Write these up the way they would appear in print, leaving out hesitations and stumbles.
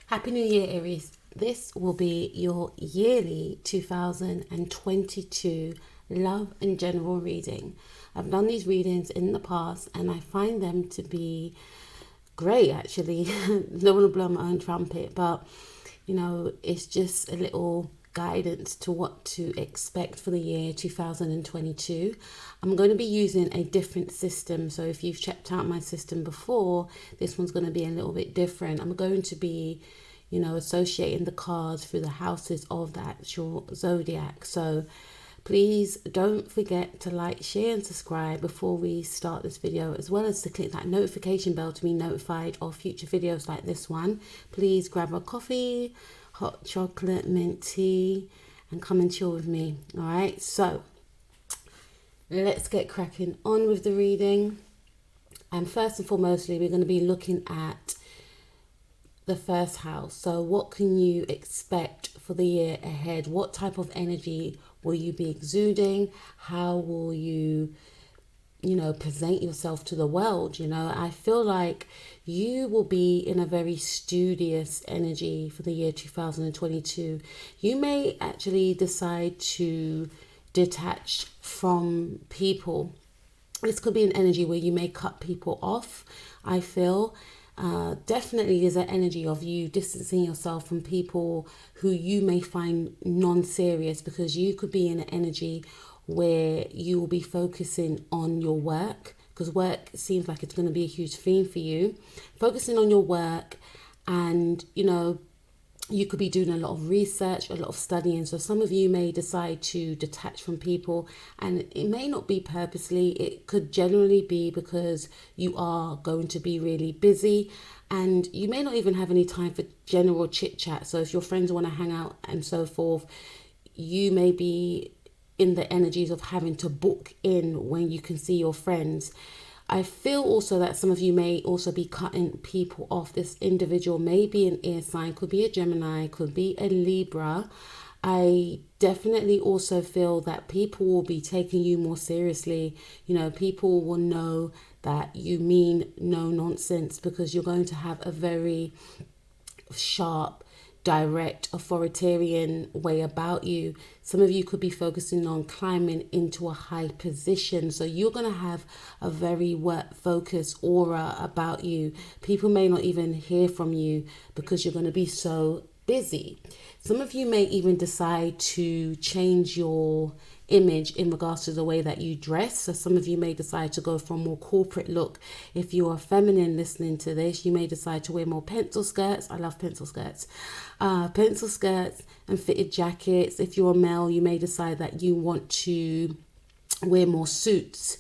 Happy New Year, Aries. This will be your yearly 2022 love and general reading. I've done these readings in the past and I find them to be great actually. Don't want to blow my own trumpet, but it's just a little guidance to what to expect for the year 2022. I'm going to be using a different system, so if you've checked out my system before, this one's going to be a little bit different. I'm going to be associating the cards through the houses of the actual zodiac. So please don't forget to like, share and subscribe before we start this video, as well as to click that notification bell to be notified of future videos like this one. Please grab a coffee, hot chocolate, mint tea, and come and chill with me. All right, so let's get cracking on with the reading. And first and foremostly, we're going to be looking at the first house. So what can you expect for the year ahead? What type of energy will you be exuding? How will you present yourself to the world? I feel like you will be in a very studious energy for the year 2022. You may actually decide to detach from people. This could be an energy where you may cut people off. I feel definitely there's an energy of you distancing yourself from people who you may find non-serious, because you could be in an energy where you will be focusing on your work, because work seems like it's going to be a huge theme for you. Focusing on your work, and you could be doing a lot of research, a lot of studying. So some of you may decide to detach from people, and it may not be purposely. It could generally be because you are going to be really busy and you may not even have any time for general chit chat. So if your friends want to hang out and so forth, you may be in the energies of having to book in when you can see your friends. I feel also that some of you may also be cutting people off. This individual may be an air sign, could be a Gemini, could be a Libra. I definitely also feel that people will be taking you more seriously. People will know that you mean no nonsense, because you're going to have a very sharp, direct, authoritarian way about you. Some of you could be focusing on climbing into a high position, so you're going to have a very work focused aura about you. People may not even hear from you because you're going to be so busy. Some of you may even decide to change your image in regards to the way that you dress. So some of you may decide to go for a more corporate look. If you are feminine listening to this, you may decide to wear more pencil skirts. I love pencil skirts. Pencil skirts and fitted jackets. If you're a male, you may decide that you want to wear more suits,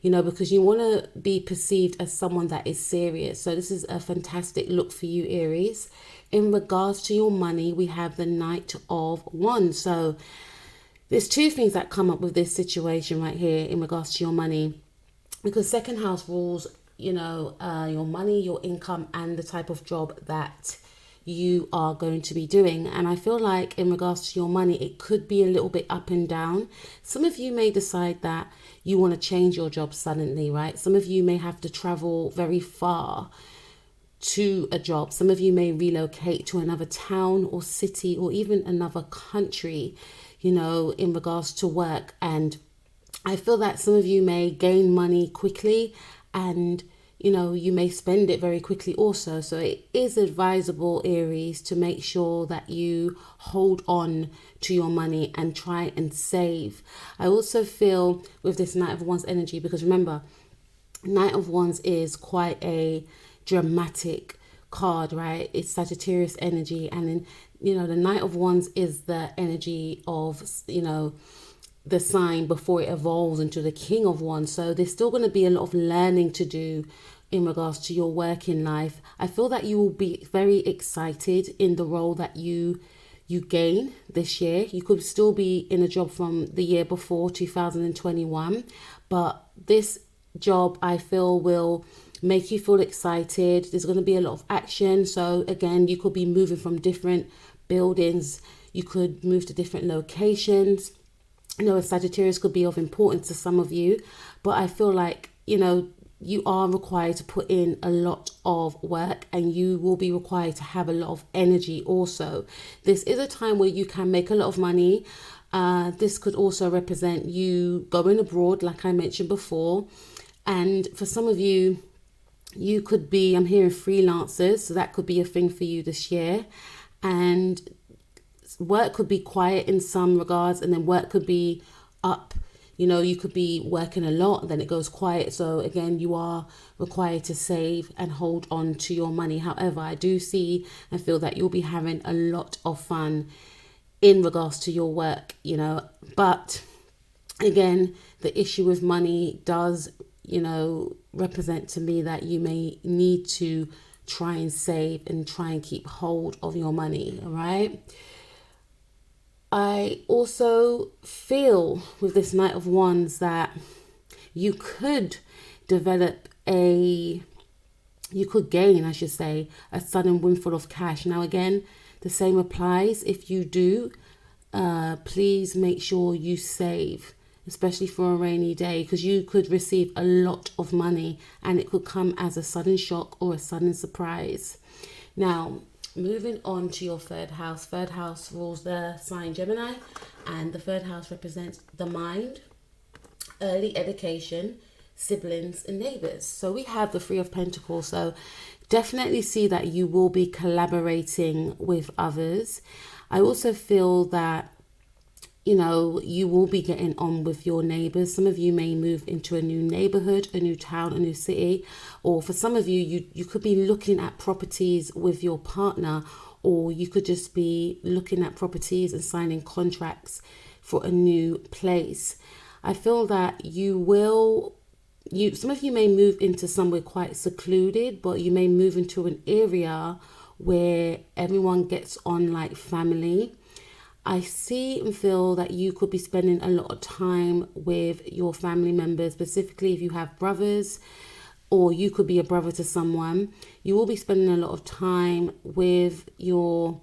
because you want to be perceived as someone that is serious. So this is a fantastic look for you, Aries. In regards to your money, we have the Knight of Wands. So there's two things that come up with this situation right here in regards to your money, because second house rules, your money, your income, and the type of job that you are going to be doing. And I feel like in regards to your money, it could be a little bit up and down. Some of you may decide that you want to change your job suddenly, right? Some of you may have to travel very far to a job. Some of you may relocate to another town or city or even another country, in regards to work. And I feel that some of you may gain money quickly, and you may spend it very quickly also. So it is advisable, Aries, to make sure that you hold on to your money and try and save. I also feel with this Knight of Wands energy, because remember, Knight of Wands is quite a dramatic card, right? It's Sagittarius energy, and then the Knight of Wands is the energy of the sign before it evolves into the King of Wands. So there's still going to be a lot of learning to do in regards to your working life. I feel that you will be very excited in the role that you gain this year. You could still be in a job from the year before, 2021, but this job I feel will make you feel excited. There's going to be a lot of action. So again, you could be moving from different buildings. You could move to different locations. A Sagittarius could be of importance to some of you, but I feel like, you are required to put in a lot of work, and you will be required to have a lot of energy also. This is a time where you can make a lot of money. This could also represent you going abroad, like I mentioned before. And for some of you, you could be, I'm hearing freelancers, so that could be a thing for you this year. And work could be quiet in some regards, and then work could be up. You know, you could be working a lot, then it goes quiet. So again, you are required to save and hold on to your money. However, I do see and feel that you'll be having a lot of fun in regards to your work, you know. But again, the issue with money does, you know, represent to me that you may need to try and save and try and keep hold of your money, all right? I also feel with this Knight of Wands that you could gain, I should say, a sudden windfall of cash. Now, again, the same applies. If you do, please make sure you save, especially for a rainy day, because you could receive a lot of money and it could come as a sudden shock or a sudden surprise. Now, moving on to your third house. Third house rules the sign Gemini, and the third house represents the mind, early education, siblings, and neighbors. So we have the Three of Pentacles. So definitely see that you will be collaborating with others. I also feel that, you know, you will be getting on with your neighbors. Some of you may move into a new neighborhood, a new town, a new city, or for some of you, you could be looking at properties with your partner, or you could just be looking at properties and signing contracts for a new place. I feel that some of you may move into somewhere quite secluded, but you may move into an area where everyone gets on like family. I see and feel that you could be spending a lot of time with your family members, specifically if you have brothers, or you could be a brother to someone. You will be spending a lot of time with your,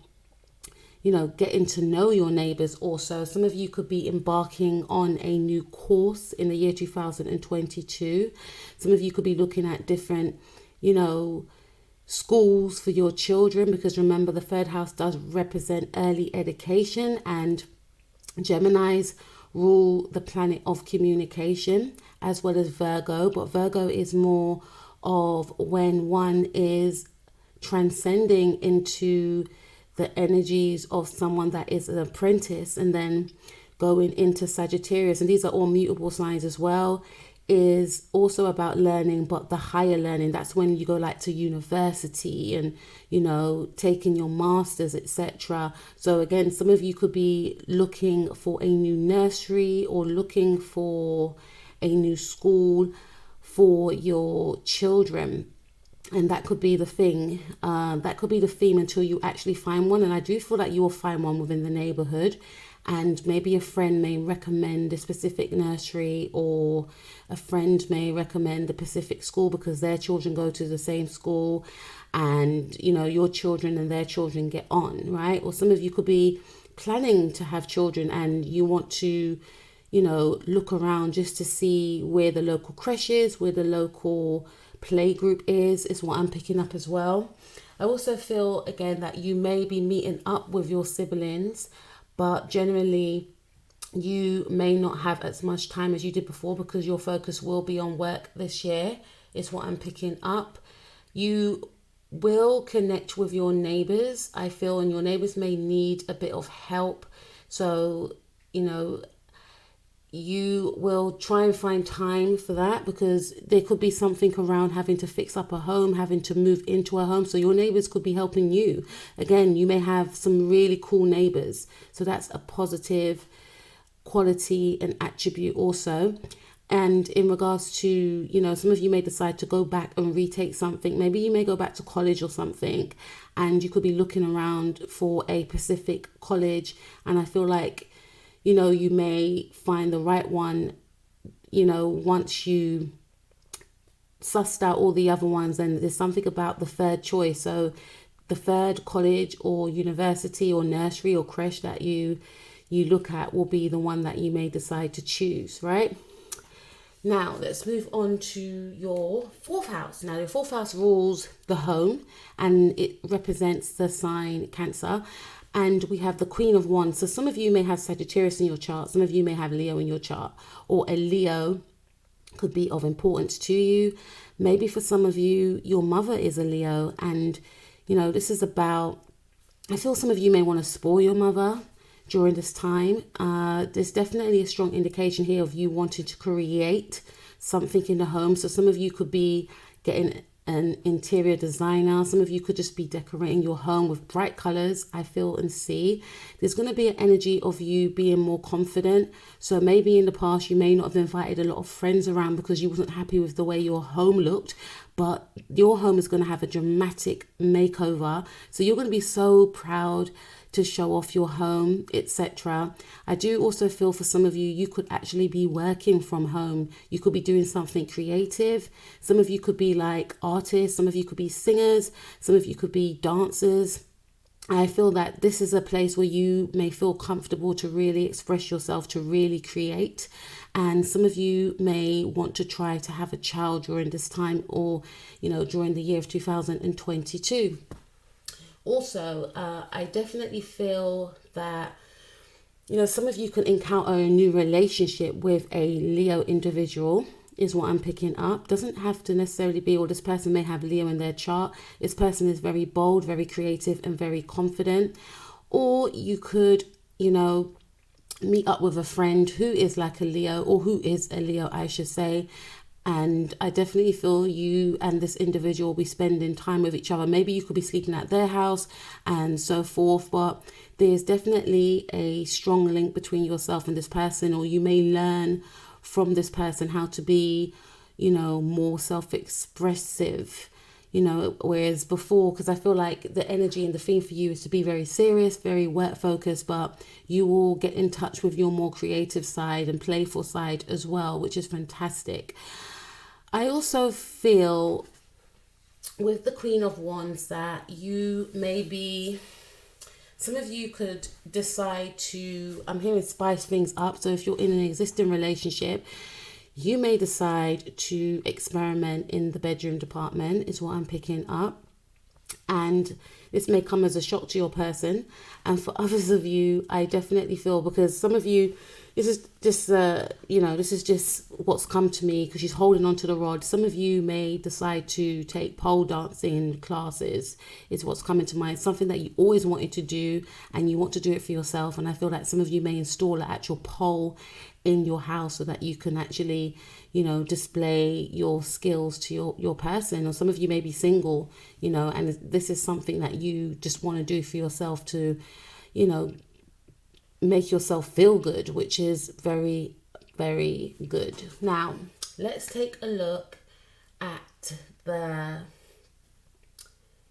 you know, getting to know your neighbors also. Some of you could be embarking on a new course in the year 2022. Some of you could be looking at different, you know, schools for your children, because remember, the third house does represent early education, and Geminis rule the planet of communication, as well as Virgo. But Virgo is more of when one is transcending into the energies of someone that is an apprentice, and then going into Sagittarius, and these are all mutable signs as well, is also about learning, but the higher learning. That's when you go like to university and, you know, taking your masters, etc. So again, some of you could be looking for a new nursery or looking for a new school for your children. And that could be the thing, that could be the theme until you actually find one. And I do feel that you will find one within the neighborhood. And maybe a friend may recommend a specific nursery, or a friend may recommend a specific school because their children go to the same school, and, you know, your children and their children get on, right? Or some of you could be planning to have children and you want to, you know, look around just to see where the local creche is, where the local play group is what I'm picking up as well. I also feel, again, that you may be meeting up with your siblings, but generally you may not have as much time as you did before because your focus will be on work this year, is what I'm picking up. You will connect with your neighbors, I feel, and your neighbors may need a bit of help. So, you know, you will try and find time for that, because there could be something around having to fix up a home, having to move into a home. So your neighbors could be helping you. Again, you may have some really cool neighbors. So that's a positive quality and attribute also. And in regards to, you know, some of you may decide to go back and retake something. Maybe you may go back to college or something, and you could be looking around for a specific college. And I feel like, you know, you may find the right one, you know, once you sussed out all the other ones. And there's something about the third choice. So the third college or university or nursery or creche that you look at will be the one that you may decide to choose, right? Now, let's move on to your fourth house. Now, your fourth house rules the home and it represents the sign Cancer. And we have the Queen of Wands. So some of you may have Sagittarius in your chart. Some of you may have Leo in your chart. Or a Leo could be of importance to you. Maybe for some of you, your mother is a Leo. And, this is about, I feel some of you may want to spoil your mother during this time. There's definitely a strong indication here of you wanting to create something in the home. So some of you could be getting an interior designer. Some of you could just be decorating your home with bright colors, I feel and see. There's going to be an energy of you being more confident. So maybe in the past, you may not have invited a lot of friends around because you wasn't happy with the way your home looked. But your home is going to have a dramatic makeover. So you're going to be so proud to show off your home, etc. I do also feel for some of you, you could actually be working from home. You could be doing something creative. Some of you could be like artists. Some of you could be singers. Some of you could be dancers. I feel that this is a place where you may feel comfortable to really express yourself, to really create. And some of you may want to try to have a child during this time or, during the year of 2022. Also, I definitely feel that, some of you can encounter a new relationship with a Leo individual is what I'm picking up. Doesn't have to necessarily be, or this person may have Leo in their chart. This person is very bold, very creative and very confident. Or you could, meet up with a friend who is like a Leo, or who is a Leo, I should say. And I definitely feel you and this individual will be spending time with each other. Maybe you could be sleeping at their house and so forth. But there's definitely a strong link between yourself and this person, or you may learn from this person how to be, more self-expressive, whereas before, because I feel like the energy and the theme for you is to be very serious, very work focused, but you will get in touch with your more creative side and playful side as well, which is fantastic. I also feel with the Queen of Wands that you maybe, some of you could decide to, I'm hearing spice things up. So if you're in an existing relationship, you may decide to experiment in the bedroom department is what I'm picking up. And this may come as a shock to your person. And for others of you, I definitely feel, because some of you, this is just, this is just what's come to me because she's holding on to the rod. Some of you may decide to take pole dancing classes is what's coming to mind. Something that you always wanted to do and you want to do it for yourself. And I feel like some of you may install an actual pole in your house so that you can actually, display your skills to your person. Or some of you may be single, and this is something that you just want to do for yourself to, make yourself feel good, which is very, very good. Now, let's take a look at the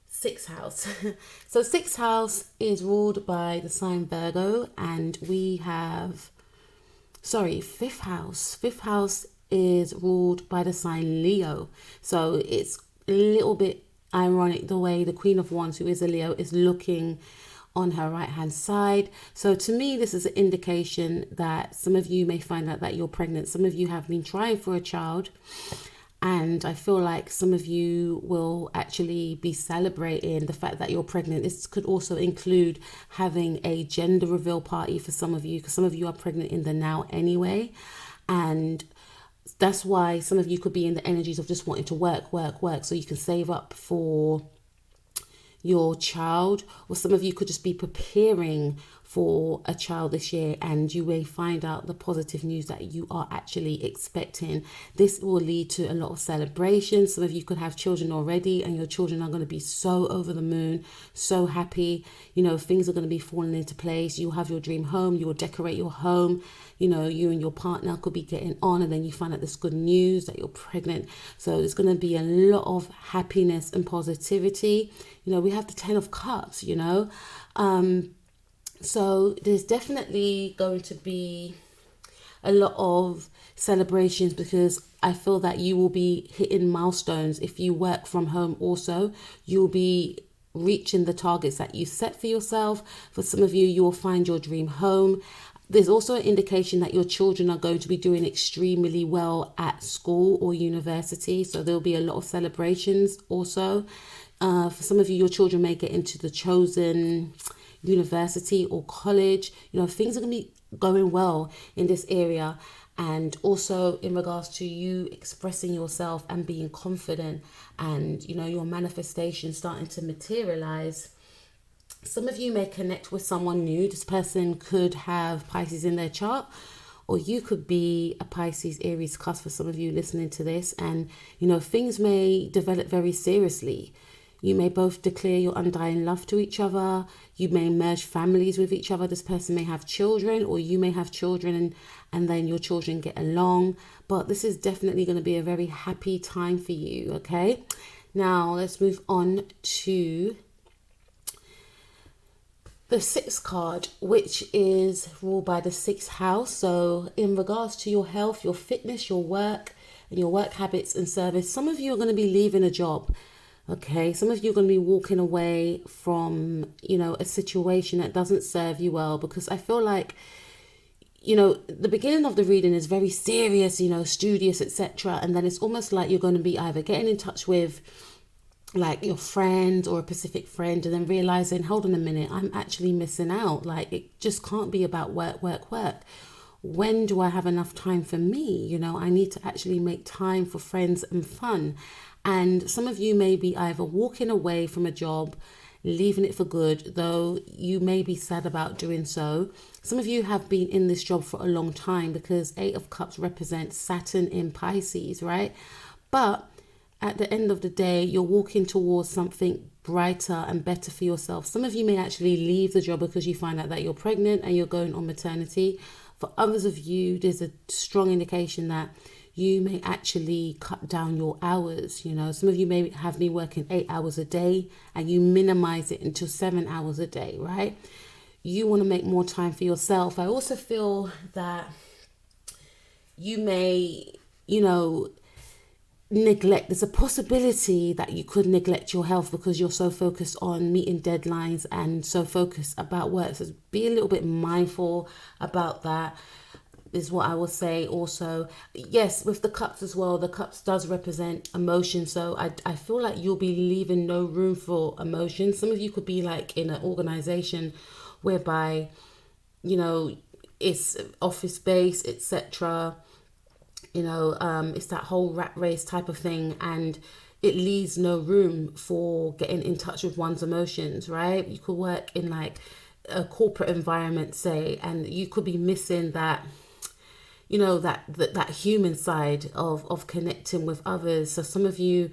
sixth house. So sixth house is ruled by the sign Virgo, and we have, fifth house. Fifth house is ruled by the sign Leo. So it's a little bit ironic the way the Queen of Wands, who is a Leo, is looking on her right hand side. So to me, this is an indication that some of you may find out that you're pregnant. Some of you have been trying for a child, and I feel like some of you will actually be celebrating the fact that you're pregnant. This could also include having a gender reveal party for some of you, because some of you are pregnant in the now anyway. And that's why some of you could be in the energies of just wanting to work so you can save up for your child. Or some of you could just be preparing for a child this year, and you may find out the positive news that you are actually expecting. This will lead to a lot of celebration. Some of you could have children already, and your children are going to be so over the moon, so happy. Things are going to be falling into place. You'll have your dream home. You will decorate your home. You and your partner could be getting on, and then you find out this good news that you're pregnant. So there's going to be a lot of happiness and positivity. We have the 10 of Cups, So there's definitely going to be a lot of celebrations, because I feel that you will be hitting milestones. If you work from home also, you'll be reaching the targets that you set for yourself. For some of you, you will find your dream home. There's also an indication that your children are going to be doing extremely well at school or university. So there'll be a lot of celebrations also. For some of you, your children may get into the chosen university or college. Things are going to be going well in this area. And also in regards to you expressing yourself and being confident and, your manifestation starting to materialize. Some of you may connect with someone new. This person could have Pisces in their chart, or you could be a Pisces, Aries cusp for some of you listening to this. And, things may develop very seriously. You may both declare your undying love to each other. You may merge families with each other. This person may have children, or you may have children and then your children get along. But this is definitely going to be a very happy time for you, okay? Now, let's move on to the 6th card, which is ruled by the 6th house. So in regards to your health, your fitness, your work, and your work habits and service, some of you are going to be leaving a job. Okay, some of you are going to be walking away from, a situation that doesn't serve you well, because I feel like, the beginning of the reading is very serious, studious, etc. And then it's almost like you're going to be either getting in touch with like your friend or a specific friend and then realizing, hold on a minute, I'm actually missing out. Like, it just can't be about work. When do I have enough time for me? I need to actually make time for friends and fun. And some of you may be either walking away from a job, leaving it for good, though you may be sad about doing so. Some of you have been in this job for a long time, because 8 of Cups represents Saturn in Pisces, right? But at the end of the day, you're walking towards something brighter and better for yourself. Some of you may actually leave the job because you find out that you're pregnant and you're going on maternity. For others of you, there's a strong indication that you may actually cut down your hours. Some of you may have been working 8 hours a day and you minimize it until 7 hours a day, right? You want to make more time for yourself. I also feel that you may, there's a possibility that you could neglect your health because you're so focused on meeting deadlines and so focused about work. So be a little bit mindful about that, is what I will say. Also, yes, with the cups as well, the cups does represent emotion. So I feel like you'll be leaving no room for emotion. Some of you could be like in an organization whereby, it's office based, etc. It's that whole rat race type of thing, and it leaves no room for getting in touch with one's emotions, right? You could work in like a corporate environment, say, and you could be missing that, that human side of connecting with others. So some of you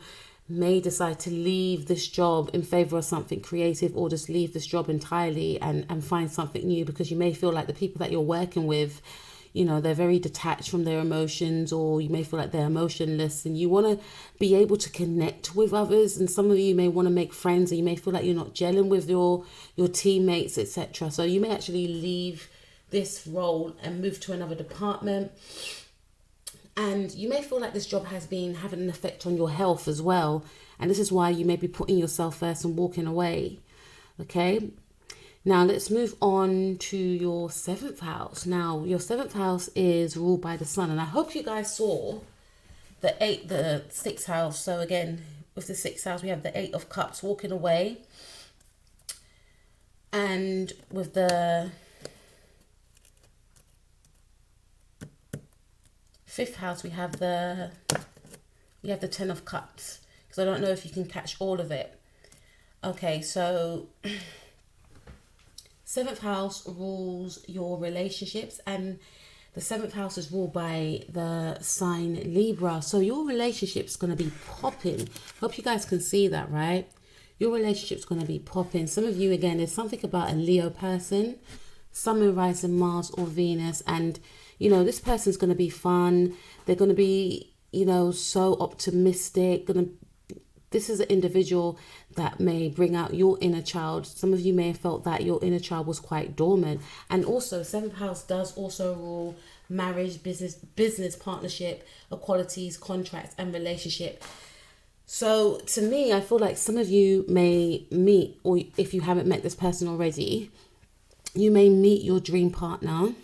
may decide to leave this job in favor of something creative, or just leave this job entirely and find something new, because you may feel like the people that you're working with, they're very detached from their emotions, or you may feel like they're emotionless, and you want to be able to connect with others. And some of you may want to make friends, and you may feel like you're not gelling with your teammates, etc. So you may actually leave this role and move to another department. And you may feel like this job has been having an effect on your health as well. And this is why you may be putting yourself first and walking away. Okay. Now let's move on to your 7th house. Now your 7th house is ruled by the sun. And I hope you guys saw the 6th house. So again, with the 6th house, we have the 8 of Cups, walking away. And with the 5th house, we have the 10 of Cups, because I don't know if you can catch all of it. Okay, so 7th house rules your relationships, and the 7th house is ruled by the sign Libra. So your relationship's going to be popping. Hope you guys can see that, right? Your relationship's going to be popping. Some of you, again, there's something about a Leo person, Sun, Moon, Rising, Mars or Venus, and this person's going to be fun. They're going to be, so optimistic. This is an individual that may bring out your inner child. Some of you may have felt that your inner child was quite dormant. And also, 7th house does also rule marriage, business partnership, equalities, contracts, and relationship. So to me, I feel like some of you may meet, or if you haven't met this person already, you may meet your dream partner.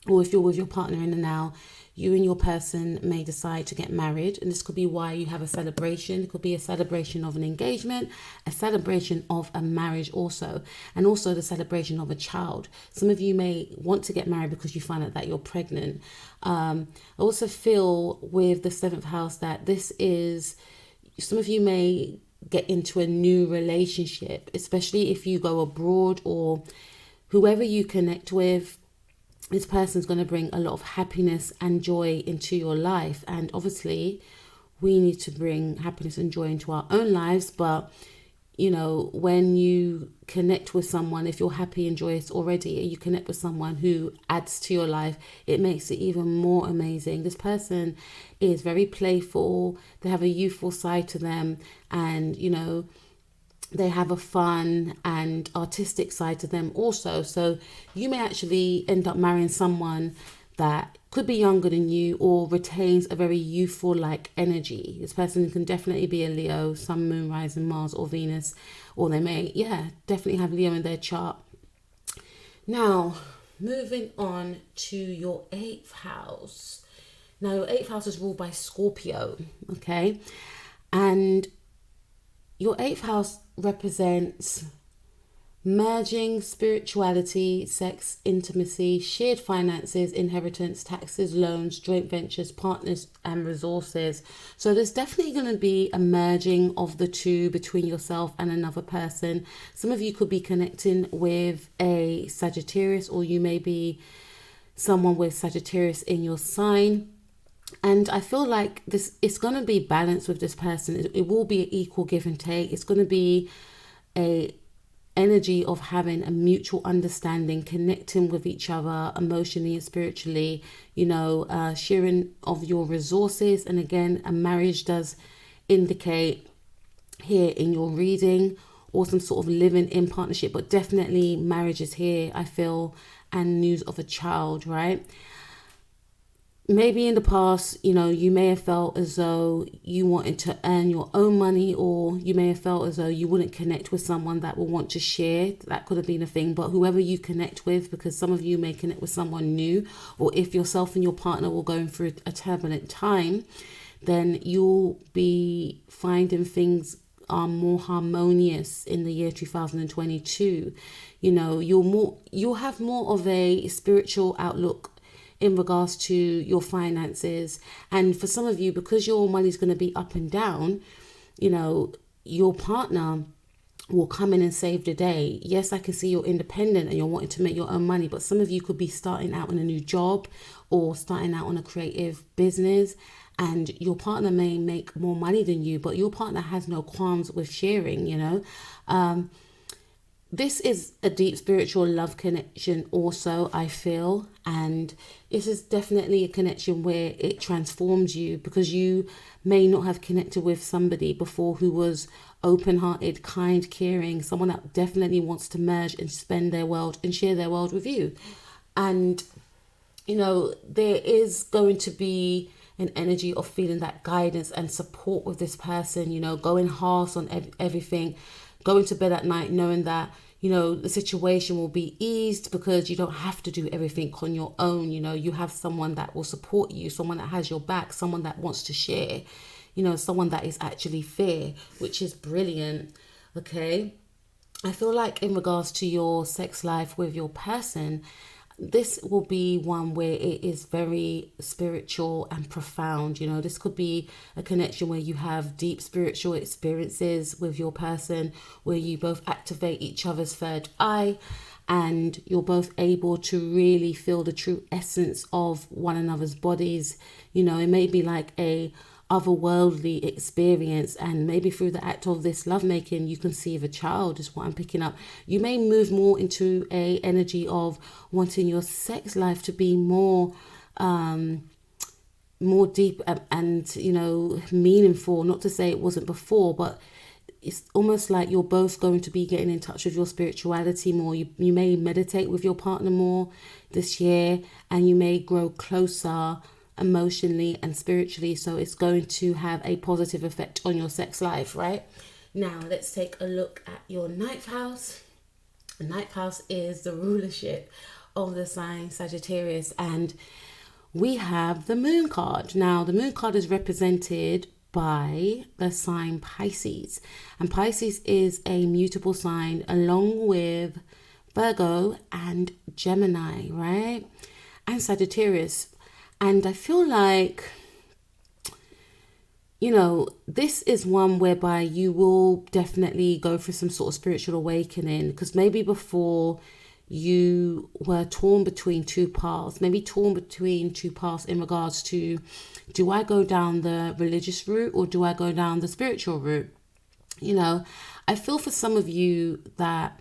or if you're with your partner in the now, you and your person may decide to get married, and this could be why you have a celebration. It could be a celebration of an engagement, a celebration of a marriage also, and also the celebration of a child. Some of you may want to get married because you find out that you're pregnant. I also feel with the 7th house that this is, some of you may get into a new relationship, especially if you go abroad, or whoever you connect with, this person's going to bring a lot of happiness and joy into your life. And obviously we need to bring happiness and joy into our own lives. But you know, when you connect with someone, if you're happy and joyous already, and you connect with someone who adds to your life, it makes it even more amazing. This person is very playful, they have a youthful side to them, and you know, they have a fun and artistic side to them also. So you may actually end up marrying someone that could be younger than you or retains a very youthful like energy. This person can definitely be a Leo, Sun, Moon, Rising, Mars or Venus, or they may, definitely have Leo in their chart. Now, moving on to your 8th house. Now, your 8th house is ruled by Scorpio, okay? And your 8th house represents merging spirituality, sex, intimacy, shared finances, inheritance, taxes, loans, joint ventures, partners, and resources. So there's definitely going to be a merging of the two between yourself and another person. Some of you could be connecting with a Sagittarius, or you may be someone with Sagittarius in your sign. And I feel like this, it's going to be balanced with this person. It will be an equal give and take. It's going to be a energy of having a mutual understanding, connecting with each other emotionally and spiritually, you know, sharing of your resources. And again, a marriage does indicate here in your reading, or some sort of living in partnership, but definitely marriage is here, I feel, and news of a child, right? Maybe in the past, you know, you may have felt as though you wanted to earn your own money, or you may have felt as though you wouldn't connect with someone that will want to share. That could have been a thing. But whoever you connect with, because some of you may connect with someone new, or if yourself and your partner were going through a turbulent time, then you'll be finding things are more harmonious in the year 2022. You know, you'll have more of a spiritual outlook in regards to your finances. And for some of you, because your money's going to be up and down, you know, your partner will come in and save the day. Yes, I can see you're independent and you're wanting to make your own money, but some of you could be starting out in a new job or starting out on a creative business, and your partner may make more money than you, but your partner has no qualms with sharing, you know. This is a deep spiritual love connection also, I feel, and this is definitely a connection where it transforms you, because you may not have connected with somebody before who was open-hearted, kind, caring, someone that definitely wants to merge and spend their world and share their world with you. And, you know, there is going to be an energy of feeling that guidance and support with this person, you know, going halves on everything, going to bed at night knowing that, you know, the situation will be eased because you don't have to do everything on your own. You know, you have someone that will support you, someone that has your back, someone that wants to share, you know, someone that is actually fair, which is brilliant. Okay. I feel like in regards to your sex life with your person, this will be one where it is very spiritual and profound. You know, this could be a connection where you have deep spiritual experiences with your person, where you both activate each other's third eye, and you're both able to really feel the true essence of one another's bodies. You know, it may be like a otherworldly experience, and maybe through the act of this lovemaking you conceive a child, is what I'm picking up. You may move more into a energy of wanting your sex life to be more deep and you know, meaningful. Not to say it wasn't before, but it's almost like you're both going to be getting in touch with your spirituality more. You may meditate with your partner more this year, and you may grow closer emotionally and spiritually, so it's going to have a positive effect on your sex life, right? Now let's take a look at your 9th house. The 9th house is the rulership of the sign Sagittarius, and we have the moon card. Now, the moon card is represented by the sign Pisces, and Pisces is a mutable sign along with Virgo and Gemini, right? And Sagittarius. And I feel like, you know, this is one whereby you will definitely go through some sort of spiritual awakening, because maybe before you were torn between two paths, in regards to, do I go down the religious route or do I go down the spiritual route? You know, I feel for some of you that,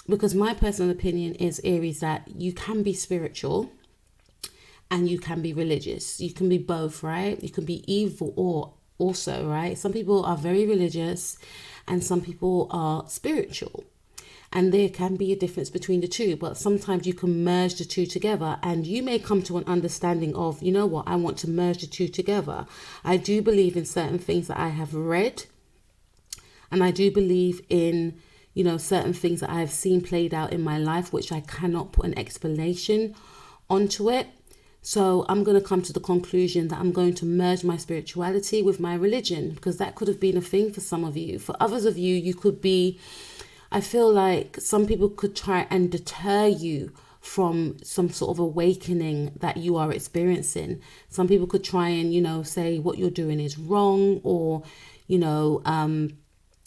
because my personal opinion is, Aries, that you can be spiritual and you can be religious. You can be both, right? You can be evil or also, right? Some people are very religious and some people are spiritual. And there can be a difference between the two, but sometimes you can merge the two together, and you may come to an understanding of, you know what, I want to merge the two together. I do believe in certain things that I have read, and I do believe in, you know, certain things that I have seen played out in my life, which I cannot put an explanation onto it. So I'm going to come to the conclusion that I'm going to merge my spirituality with my religion, because that could have been a thing for some of you. For others of you, you could be, I feel like some people could try and deter you from some sort of awakening that you are experiencing. Some people could try and, you know, say what you're doing is wrong, or, you know,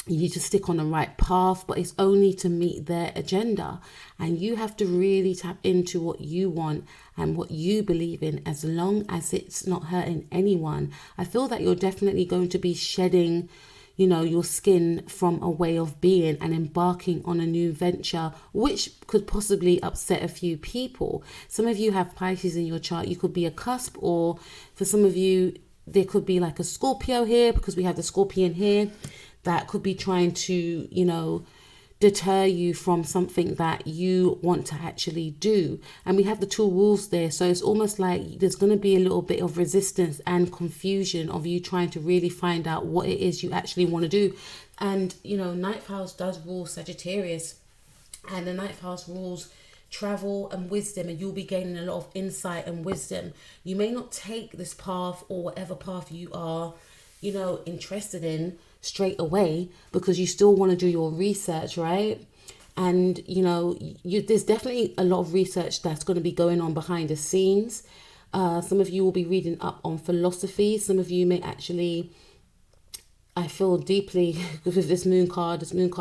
you need to stick on the right path, but it's only to meet their agenda. And you have to really tap into what you want and what you believe in, as long as it's not hurting anyone. I feel that you're definitely going to be shedding, you know, your skin from a way of being and embarking on a new venture, which could possibly upset a few people. Some of you have Pisces in your chart. You could be a cusp, or for some of you, there could be like a Scorpio here, because we have the Scorpion here, that could be trying to, you know, deter you from something that you want to actually do. And we have the two wolves there, so it's almost like there's going to be a little bit of resistance and confusion of you trying to really find out what it is you actually want to do. And, you know, ninth house does rule Sagittarius, and the ninth house rules travel and wisdom, and you'll be gaining a lot of insight and wisdom. You may not take this path or whatever path you are, you know, interested in straight away, because you still want to do your research, right? And, you know, there's definitely a lot of research that's going to be going on behind the scenes. Some of you will be reading up on philosophy. Some of you may actually, I feel deeply with this moon card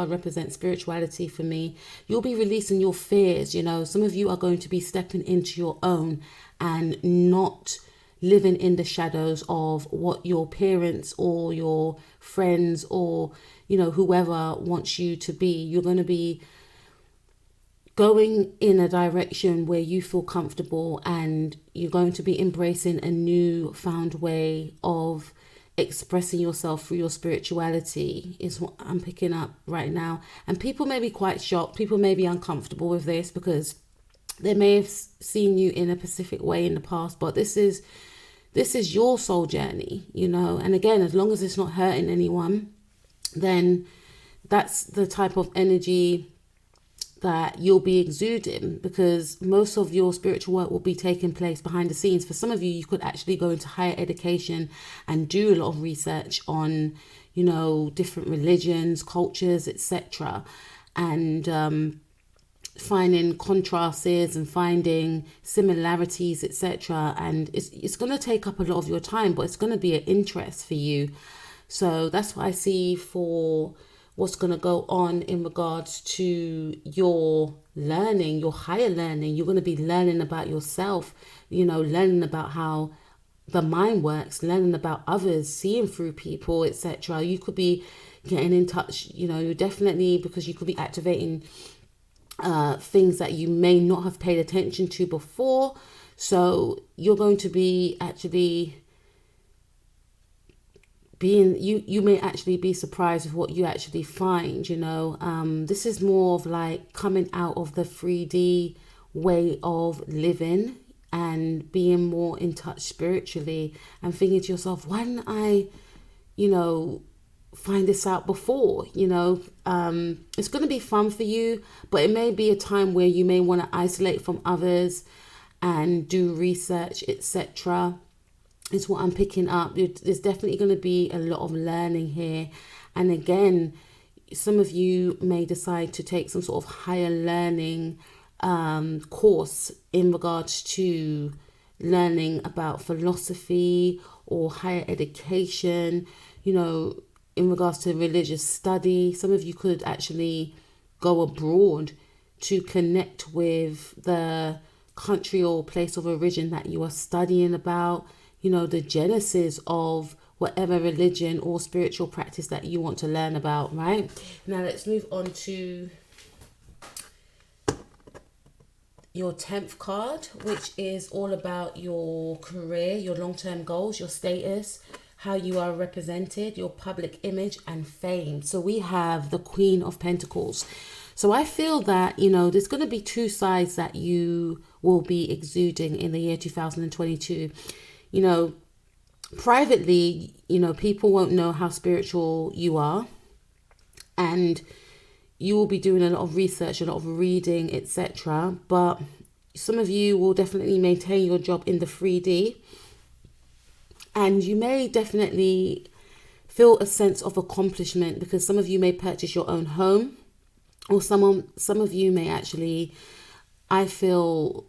represents spirituality for me. You'll be releasing your fears, you know. Some of you are going to be stepping into your own and not living in the shadows of what your parents or your friends or, you know, whoever wants you to be. You're going to be going in a direction where you feel comfortable, and you're going to be embracing a new found way of expressing yourself through your spirituality, is what I'm picking up right now. And people may be quite shocked. People may be uncomfortable with this, because they may have seen you in a specific way in the past, but this is your soul journey, you know. And again, as long as it's not hurting anyone, then that's the type of energy that you'll be exuding, because most of your spiritual work will be taking place behind the scenes. For some of you, you could actually go into higher education and do a lot of research on, you know, different religions, cultures, etc. And finding contrasts and finding similarities, etc. And it's going to take up a lot of your time, but it's going to be an interest for you. So that's what I see for what's going to go on in regards to your learning, your higher learning. You're going to be learning about yourself, you know, learning about how the mind works, learning about others, seeing through people, etc. You could be getting in touch, you know, definitely, because you could be activating things that you may not have paid attention to before. So you're going to be actually you may actually be surprised with what you actually find, you know. This is more of like coming out of the 3D way of living and being more in touch spiritually, and thinking to yourself, why didn't I, you know, find this out before, it's going to be fun for you, but it may be a time where you may want to isolate from others and do research, etc. Is what I'm picking up. There's definitely going to be a lot of learning here. And again, some of you may decide to take some sort of higher learning course in regards to learning about philosophy or higher education, in regards to religious study. Some of you could actually go abroad to connect with the country or place of origin that you are studying about, the genesis of whatever religion or spiritual practice that you want to learn about, right? Now let's move on to your 10th card, which is all about your career, your long-term goals, your status, how you are represented, your public image and fame. So we have the Queen of Pentacles. So I feel that, there's going to be two sides that you will be exuding in the year 2022. Privately, people won't know how spiritual you are, and you will be doing a lot of research, a lot of reading, etc. But some of you will definitely maintain your job in the 3D, and you may definitely feel a sense of accomplishment because some of you may purchase your own home, or some of you may actually, I feel,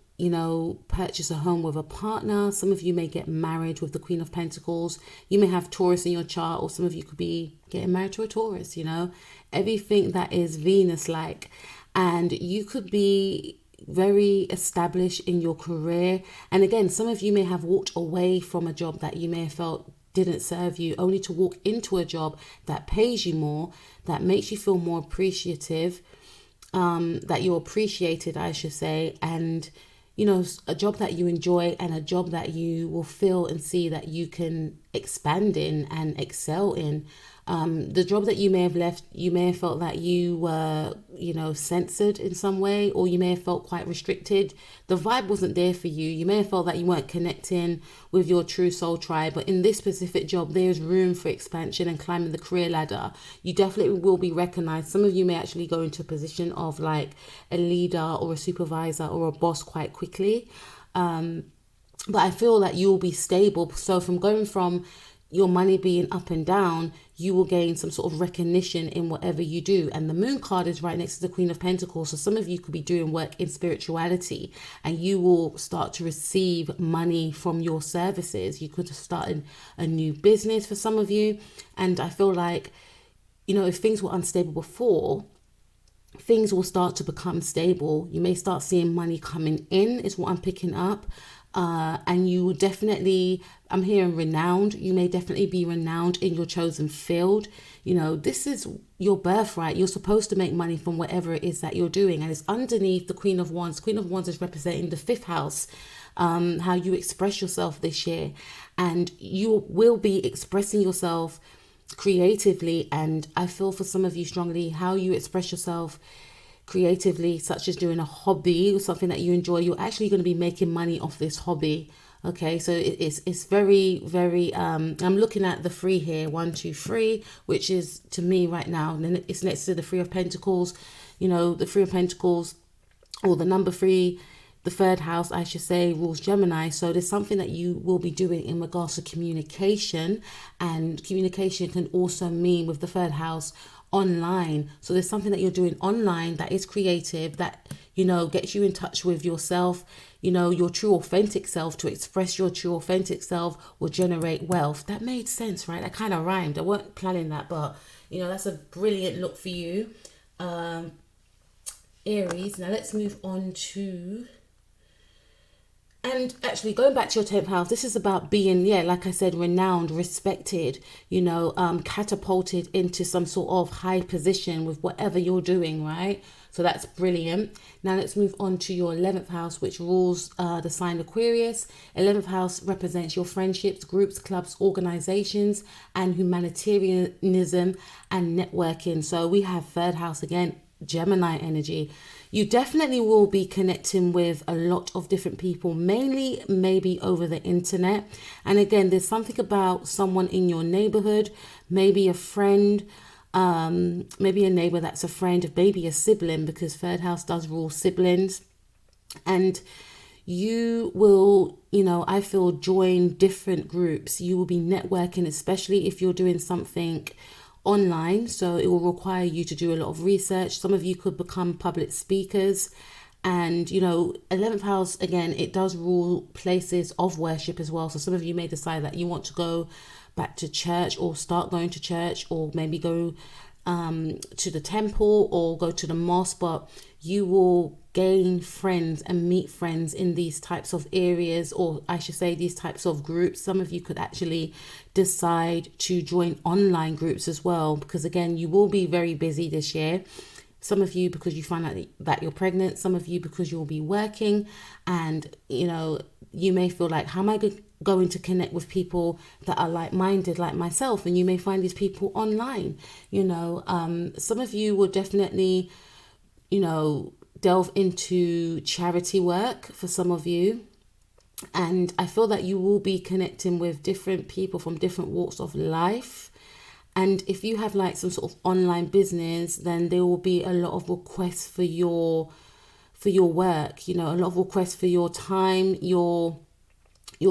purchase a home with a partner. Some of you may get married with the Queen of Pentacles. You may have Taurus in your chart, or some of you could be getting married to a Taurus, everything that is Venus-like. And you could be very established in your career. And again, some of you may have walked away from a job that you may have felt didn't serve you, only to walk into a job that pays you more, that makes you feel more appreciative, that you're appreciated, I should say, and a job that you enjoy and a job that you will feel and see that you can expand in and excel in. The job that you may have left, you may have felt that you were, censored in some way, or you may have felt quite restricted. The vibe wasn't there for you. You may have felt that you weren't connecting with your true soul tribe, but in this specific job, there's room for expansion and climbing the career ladder. You definitely will be recognized. Some of you may actually go into a position of like a leader or a supervisor or a boss quite quickly. But I feel that you will be stable. So from going from your money being up and down, you will gain some sort of recognition in whatever you do. And the Moon card is right next to the Queen of Pentacles. So some of you could be doing work in spirituality, and you will start to receive money from your services. You could have started a new business for some of you. And I feel like, if things were unstable before, things will start to become stable. You may start seeing money coming in, is what I'm picking up. And you will definitely, I'm hearing renowned. You may definitely be renowned in your chosen field. This is your birthright. You're supposed to make money from whatever it is that you're doing. And it's underneath the Queen of Wands. Queen of Wands is representing the 5th house, how you express yourself this year. And you will be expressing yourself creatively. And I feel for some of you strongly, how you express yourself creatively, such as doing a hobby or something that you enjoy, you're actually going to be making money off this hobby. Okay, so it's very, very, I'm looking at the 3 here, 1, 2, 3, which is to me right now, and then it's next to the 3 of Pentacles. The 3 of Pentacles, or the number 3, the 3rd house, I should say, rules Gemini. So there's something that you will be doing in regards to communication, and communication can also mean with the 3rd house online. So there's something that you're doing online that is creative, that gets you in touch with yourself, your true authentic self. To express your true authentic self will generate wealth. That made sense, right? That kind of rhymed. I weren't planning that, but that's a brilliant look for you, Aries. Now let's move on to, and actually going back to your 10th house, this is about being, like I said, renowned, respected, catapulted into some sort of high position with whatever you're doing, right? So that's brilliant. Now let's move on to your 11th house, which rules the sign Aquarius. 11th house represents your friendships, groups, clubs, organizations, and humanitarianism and networking. So we have 3rd house again, Gemini energy. You definitely will be connecting with a lot of different people, mainly maybe over the internet. And again, there's something about someone in your neighborhood, maybe a friend, maybe a neighbor that's a friend, maybe a sibling, because third house does rule siblings. And you will, I feel, join different groups. You will be networking, especially if you're doing something online. So it will require you to do a lot of research. Some of you could become public speakers. And 11th house, again, it does rule places of worship as well. So some of you may decide that you want to go back to church, or start going to church, or maybe go to the temple or go to the mosque. But you will gain friends and meet friends in these types of areas, or I should say these types of groups. Some of you could actually decide to join online groups as well, because again, you will be very busy this year. Some of you because you find out that you're pregnant, some of you because you'll be working, and you may feel like, how am I going to connect with people that are like-minded like myself? And you may find these people online. Some of you will definitely delve into charity work for some of you. And I feel that you will be connecting with different people from different walks of life. And if you have like some sort of online business, then there will be a lot of requests for your work, a lot of requests for your time, your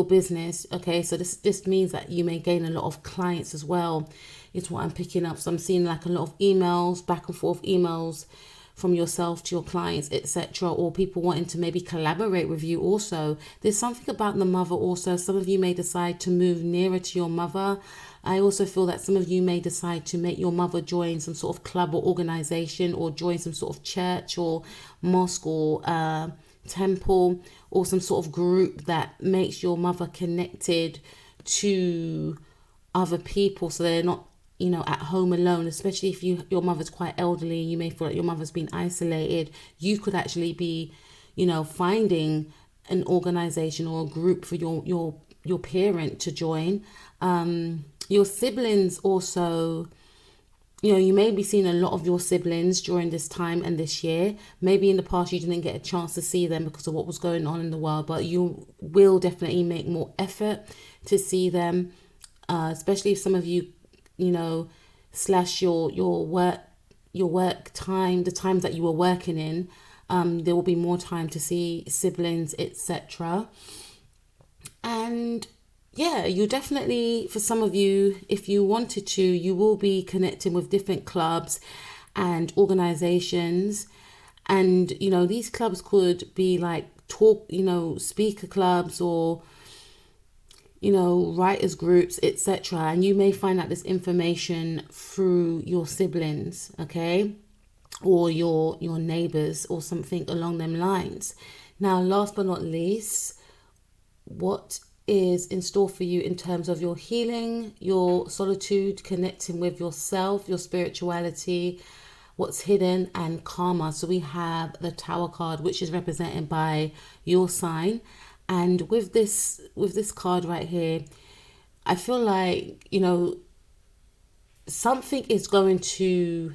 business. Okay, so this means that you may gain a lot of clients as well, is what I'm picking up. So I'm seeing like a lot of emails, back and forth emails from yourself to your clients, etc., or people wanting to maybe collaborate with you. Also, there's something about the mother also. Some of you may decide to move nearer to your mother. I also feel that some of you may decide to make your mother join some sort of club or organization, or join some sort of church or mosque or temple, or some sort of group that makes your mother connected to other people, so they're not at home alone. Especially if your mother's quite elderly, you may feel like your mother's been isolated. You could actually be finding an organization or a group for your parent to join. Your siblings also, you may be seeing a lot of your siblings during this time and this year. Maybe in the past you didn't get a chance to see them because of what was going on in the world, but you will definitely make more effort to see them, especially if some of you slash your work time, the times that you were working in, there will be more time to see siblings, etc. And yeah, you definitely, for some of you, if you wanted to, you will be connecting with different clubs and organizations. And these clubs could be like speaker clubs, or writers groups, etc. And you may find out this information through your siblings, okay, or your neighbors, or something along them lines. Now, last but not least, what is in store for you in terms of your healing, your solitude, connecting with yourself, your spirituality, what's hidden, and karma? So we have the Tower card, which is represented by your sign. And with this card right here, I feel like, something is going to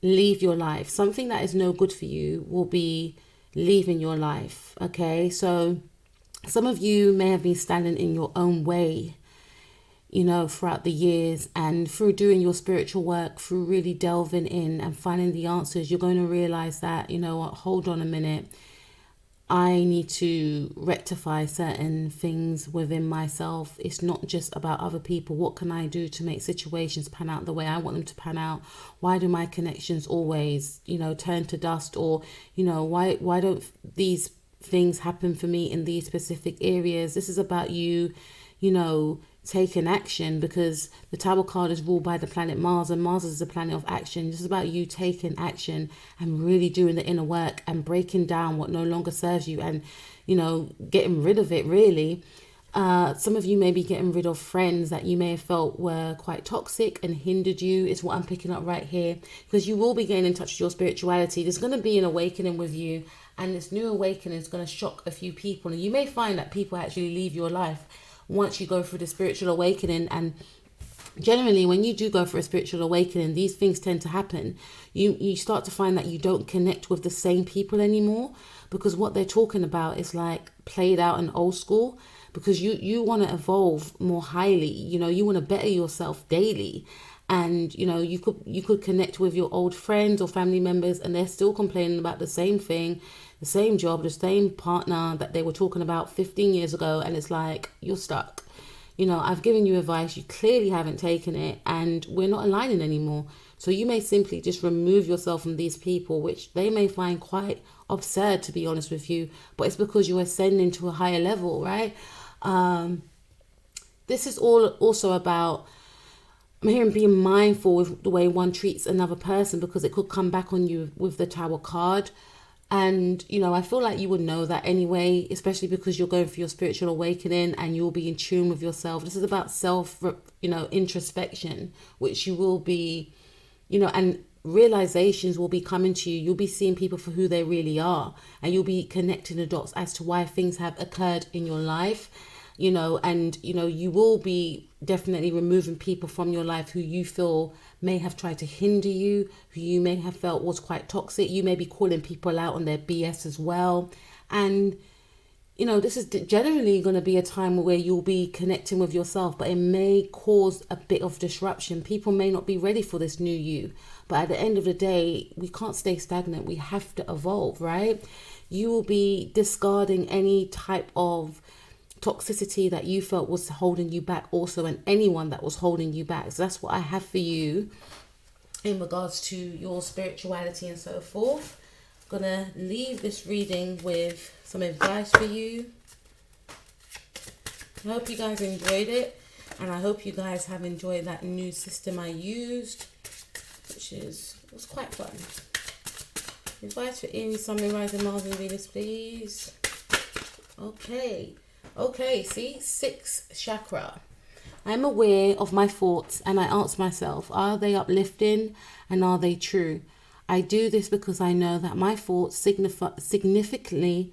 leave your life. Something that is no good for you will be leaving your life. Okay, so some of you may have been standing in your own way, throughout the years, and through doing your spiritual work, through really delving in and finding the answers, you're going to realize that, hold on a minute, I need to rectify certain things within myself. It's not just about other people. What can I do to make situations pan out the way I want them to pan out? Why do my connections always, turn to dust? Or, why don't these things happen for me in these specific areas? This is about you, taking action, because the Tower card is ruled by the planet Mars, and Mars is the planet of action. This is about you taking action and really doing the inner work and breaking down what no longer serves you, and getting rid of it, really. Some of you may be getting rid of friends that you may have felt were quite toxic and hindered you, is what I'm picking up right here, because you will be getting in touch with your spirituality. There's going to be an awakening with you, and this new awakening is going to shock a few people, and you may find that people actually leave your life once you go through the spiritual awakening. And generally, when you do go for a spiritual awakening, these things tend to happen. You start to find that you don't connect with the same people anymore, because what they're talking about is like played out and old school, because you want to evolve more highly. You want to better yourself daily. And you could connect with your old friends or family members, and they're still complaining about the same thing, the same job, the same partner that they were talking about 15 years ago. And it's like, you're stuck. I've given you advice, you clearly haven't taken it, and we're not aligning anymore. So you may simply just remove yourself from these people, which they may find quite absurd, to be honest with you, but it's because you're ascending to a higher level, right? This is all also about, I'm hearing, being mindful with the way one treats another person, because it could come back on you with the Tower card. And, I feel like you would know that anyway, especially because you're going for your spiritual awakening and you'll be in tune with yourself. This is about self, introspection, which you will be, and realizations will be coming to you. You'll be seeing people for who they really are, and you'll be connecting the dots as to why things have occurred in your life. You will be definitely removing people from your life who you feel may have tried to hinder you, who you may have felt was quite toxic. You may be calling people out on their BS as well. And, this is generally going to be a time where you'll be connecting with yourself, but it may cause a bit of disruption. People may not be ready for this new you, but at the end of the day, we can't stay stagnant. We have to evolve, right? You will be discarding any type of toxicity that you felt was holding you back also, and anyone that was holding you back. So that's what I have for you in regards to your spirituality and so forth. I'm gonna leave this reading with some advice for you. I hope you guys enjoyed it, and I hope you guys have enjoyed that new system I used, which was quite fun. Advice for Aries, Sun, Moon, Rising, Mars and Venus, please. Okay, see, 6th chakra. I'm aware of my thoughts, and I ask myself, are they uplifting and are they true? I do this because I know that my thoughts significantly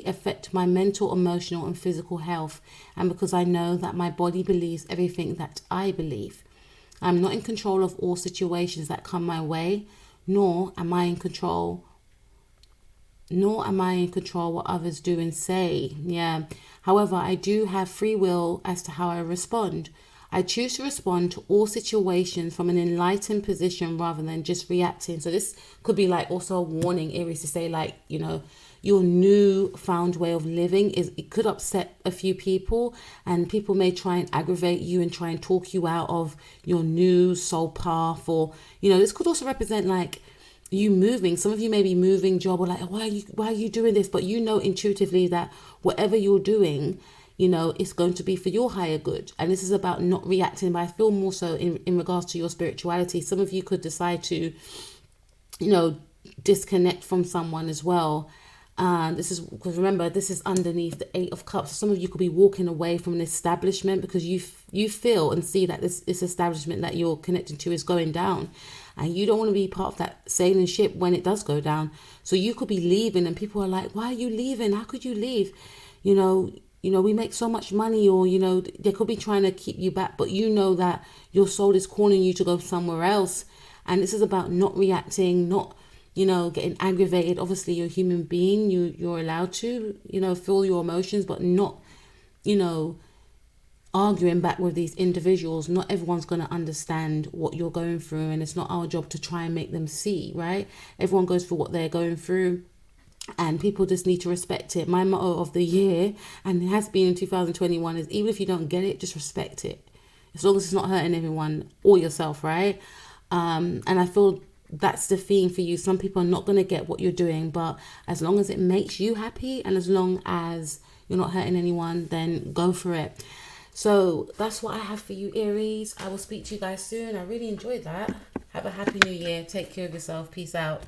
affect my mental, emotional and physical health, and because I know that my body believes everything that I believe. I'm not in control of all situations that come my way, nor am I in control what others do and say. However, I do have free will as to how I respond. I choose to respond to all situations from an enlightened position rather than just reacting. So this could be like also a warning, Aries, to say like, your new found way of living it could upset a few people, and people may try and aggravate you and try and talk you out of your new soul path. Or, this could also represent like you moving. Some of you may be moving job, or like, why are you doing this? But intuitively that whatever you're doing, it's going to be for your higher good. And this is about not reacting. But I feel more so in regards to your spirituality, some of you could decide to, disconnect from someone as well. This is because, remember, this is underneath the 8 of Cups. So some of you could be walking away from an establishment because you feel and see that this establishment that you're connecting to is going down, and you don't want to be part of that sailing ship when it does go down. So you could be leaving, and people are like, why are you leaving? How could you leave? We make so much money, or, they could be trying to keep you back, but that your soul is calling you to go somewhere else. And this is about not reacting, not, getting aggravated. Obviously, you're a human being. You're allowed to, feel your emotions, but not, arguing back with these individuals. Not everyone's going to understand what you're going through, and it's not our job to try and make them see, right? Everyone goes through what they're going through, and people just need to respect it. My motto of the year, and it has been in 2021, is even if you don't get it, just respect it, as long as it's not hurting everyone or yourself, right? And I feel that's the theme for you. Some people are not going to get what you're doing, but as long as it makes you happy and as long as you're not hurting anyone, then go for it. So that's what I have for you, Aries. I will speak to you guys soon. I really enjoyed that. Have a happy new year. Take care of yourself. Peace out.